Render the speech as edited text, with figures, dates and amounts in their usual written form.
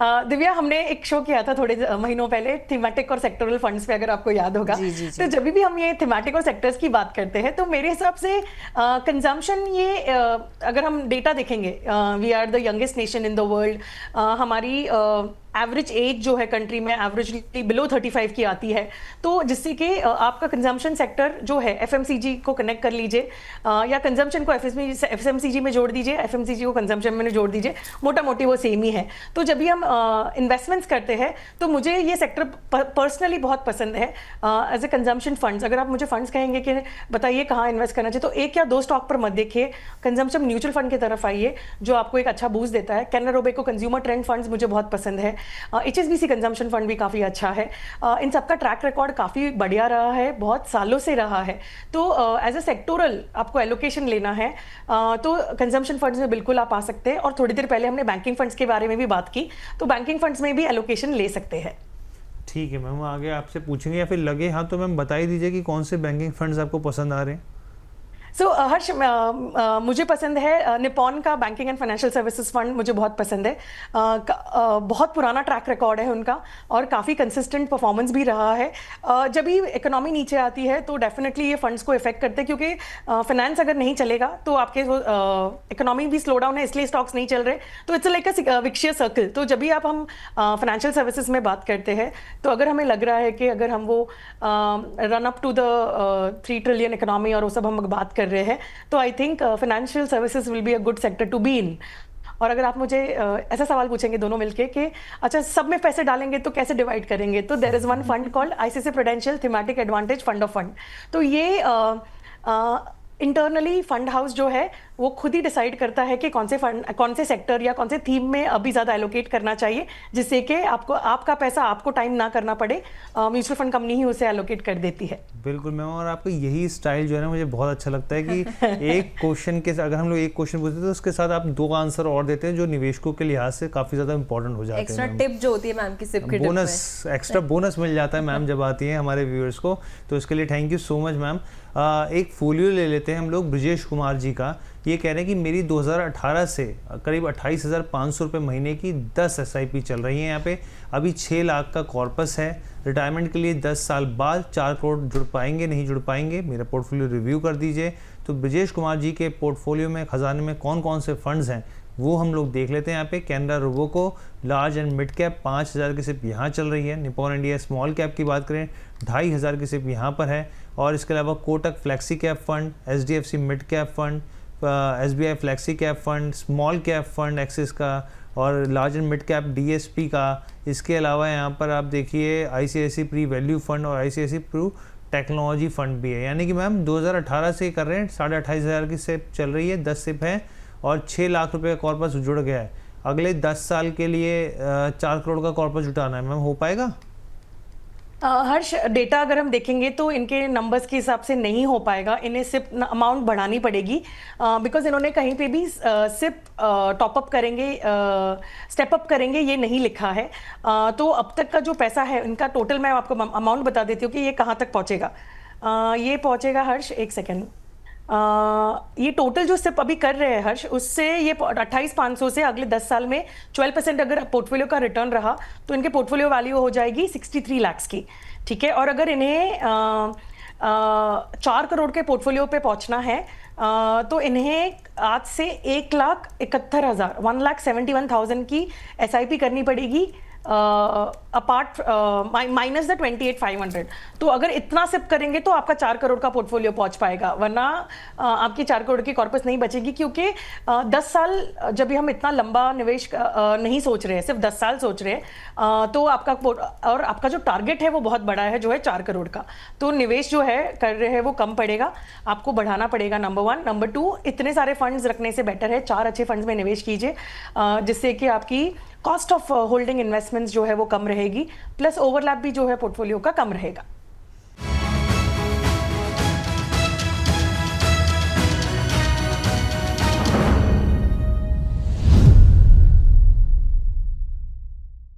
दिव्या, हमने एक शो किया था थोड़े महीनों पहले थीमेटिक और सेक्टरल फंड्स पे, अगर आपको याद होगा। तो जब भी हम ये थीमेटिक और सेक्टर्स की बात करते हैं तो मेरे हिसाब से कंजम्पशन ये अगर हम डेटा देखेंगे, we are the youngest nation in the world. हमारी एवरेज एज जो है कंट्री में एवरेजली बिलो 35 की आती है, तो जिससे कि आपका कंजम्पशन सेक्टर जो है एफएमसीजी को कनेक्ट कर लीजिए, या कंजम्पशन को एफएमसीजी में जोड़ दीजिए, एफएमसीजी को कंजम्पशन में जोड़ दीजिए, मोटा मोटी वो सेम ही है। तो जब भी हम इन्वेस्टमेंट्स करते हैं तो मुझे ये सेक्टर पर्सनली बहुत पसंद है एज ए कंजम्पशन फंड्स। अगर आप मुझे फंड्स कहेंगे कि बताइए कहाँ इन्वेस्ट करना चाहिए, तो एक या दो स्टॉक पर मत देखिए, कंजम्पशन म्यूचुअल फंड की तरफ आइए जो आपको एक अच्छा बूस्ट देता है। Canara Robeco consumer trend funds मुझे बहुत पसंद है। HSBC कंजम्पशन फंड भी काफ़ी अच्छा है। इन सबका ट्रैक रिकॉर्ड काफ़ी बढ़िया रहा है, बहुत सालों से रहा है। तो एज ए सेक्टोरल आपको एलोकेशन लेना है तो कंजम्पशन फंड्स में बिल्कुल आप आ सकते हैं। और थोड़ी देर पहले हमने बैंकिंग फंड्स के बारे में भी बात की, तो बैंकिंग फंड्स में भी एलोकेशन ले सकते हैं। ठीक है मैम, आगे आपसे पूछेंगे या फिर लगे हाँ तो मैम बता ही दीजिए कि कौन से बैंकिंग फंड्स आपको पसंद आ रहे हैं। हर्ष, मुझे पसंद है निपॉन का banking and financial services fund, मुझे बहुत पसंद है। बहुत पुराना ट्रैक रिकॉर्ड है उनका और काफ़ी कंसिस्टेंट परफॉर्मेंस भी रहा है। जब भी इकोनॉमी नीचे आती है तो डेफिनेटली ये फंड्स को इफेक्ट करते हैं, क्योंकि फाइनेंस अगर नहीं चलेगा तो आपके इकोनॉमी भी स्लो डाउन है, इसलिए स्टॉक्स नहीं चल रहे। तो इट्स लाइक अ विक्शियस सर्कल। तो जब भी हम फाइनेंशियल सर्विसेज में बात करते हैं तो अगर हमें लग रहा है कि अगर हम वो run up to the 3 trillion economy और वो सब हम बात कर रहे हैं, तो I think financial services will be a good sector to be in. और अगर आप मुझे ऐसा सवाल पूछेंगे दोनों मिलके कि अच्छा सब में पैसे डालेंगे तो कैसे डिवाइड करेंगे, तो there is one fund called ICICI Prudential thematic advantage fund of fund. तो ये इंटरनली फंड हाउस जो है वो खुद ही डिसाइड करता है कि कौन से सेक्टर या कौन से थीम में अभी ज़्यादा एलोकेट करना चाहिए, जिससे कि आपका पैसा आपको टाइम ना करना पड़े, म्यूचुअल फंड कंपनी ही उसे एलोकेट कर देती है। बिल्कुल मैम, और आपका यही स्टाइल जो है ना मुझे बहुत अच्छा लगता है कि एक क्वेश्चन के अगर हम लोग एक क्वेश्चन पूछते हैं तो उसके साथ आप 2 आंसर और देते हैं जो निवेशकों के लिहाज से काफ़ी ज़्यादा इंपॉर्टेंट हो जाते हैं। एक्स्ट्रा टिप जो होती है मैम की सिप की बोनस, एक्स्ट्रा बोनस मिल जाता है मैम जब आती है हमारे व्यूअर्स को, तो इसके लिए thank you so much ma'am. एक फोलियो ले लेते हैं हम लोग ब्रजेश कुमार जी का। ये कह रहे हैं कि मेरी 2018 से करीब 28,500 रुपये महीने की 10 SIP चल रही है यहाँ पे। अभी 6 लाख का कॉर्पस है। रिटायरमेंट के लिए 10 साल बाद 4 करोड़ जुड़ पाएंगे नहीं जुड़ पाएंगे, मेरा पोर्टफोलियो रिव्यू कर दीजिए। तो ब्रजेश कुमार जी के पोर्टफोलियो में खजाने में कौन कौन से फंड्स हैं वो हम लोग देख लेते हैं यहाँ पे। Canara Robeco large and mid cap 5,000 की सिप यहाँ चल रही है। निपॉन इंडिया स्मॉल कैप की बात करें 2,500 की सिप यहाँ पर है। और इसके अलावा Kotak flexi cap fund, HDFC mid cap fund, SBI flexi cap fund, small cap fund axis का और large and mid cap DSP का। इसके अलावा यहाँ पर आप देखिए ICICI प्री वैल्यू फंड और ICICI प्रू टेक्नोलॉजी फंड भी है। यानी कि मैम 2018 से कर रहे हैं, 28,500 की सिप चल रही है, 10 सिप है और 6 लाख रुपए का कॉर्पस जुड़ गया है। अगले 10 साल के लिए 4 करोड़ का कॉर्पस जुटाना है मैम, हो पाएगा? हर्ष, डेटा अगर हम देखेंगे तो इनके नंबर्स के हिसाब से नहीं हो पाएगा, इन्हें सिप अमाउंट बढ़ानी पड़ेगी, बिकॉज इन्होंने कहीं पे भी सिप टॉप अप करेंगे, स्टेप अप करेंगे ये नहीं लिखा है। तो अब तक का जो पैसा है इनका टोटल, मैं आपको अमाउंट बता देती हूँ कि ये कहाँ तक पहुँचेगा। ये पहुँचेगा हर्ष, एक सेकेंड, ये टोटल जो सिप अभी कर रहे हैं हर्ष, उससे ये 28,500 से अगले 10 साल में 12% अगर पोर्टफोलियो का रिटर्न रहा तो इनके पोर्टफोलियो वैल्यू हो जाएगी 63 लाख की। ठीक है, और अगर इन्हें 4 करोड़ के पोर्टफोलियो पे पहुंचना है तो इन्हें आज से 1,71,000 1,71,000 की SIP करनी पड़ेगी, अपार्ट माइनस द 28,500। तो अगर इतना सिप करेंगे तो आपका 4 करोड़ का पोर्टफोलियो पहुंच पाएगा, वरना आपकी 4 करोड़ की कॉर्पस नहीं बचेगी, क्योंकि 10 साल जब भी हम इतना लंबा निवेश नहीं सोच रहे हैं, सिर्फ 10 साल सोच रहे हैं, तो आपका जो टारगेट है वो बहुत बड़ा है, जो है 4 करोड़ का। तो निवेश जो है कर रहे हैं वो कम पड़ेगा, आपको बढ़ाना पड़ेगा, नंबर 1। नंबर 2, इतने सारे फंड्स रखने से बेटर है 4 अच्छे फंड्स में निवेश कीजिए, जिससे कि आपकी कॉस्ट ऑफ होल्डिंग इन्वेस्टमेंट्स जो है वो कम रहेगी, प्लस ओवरलैप भी जो है पोर्टफोलियो का कम रहेगा।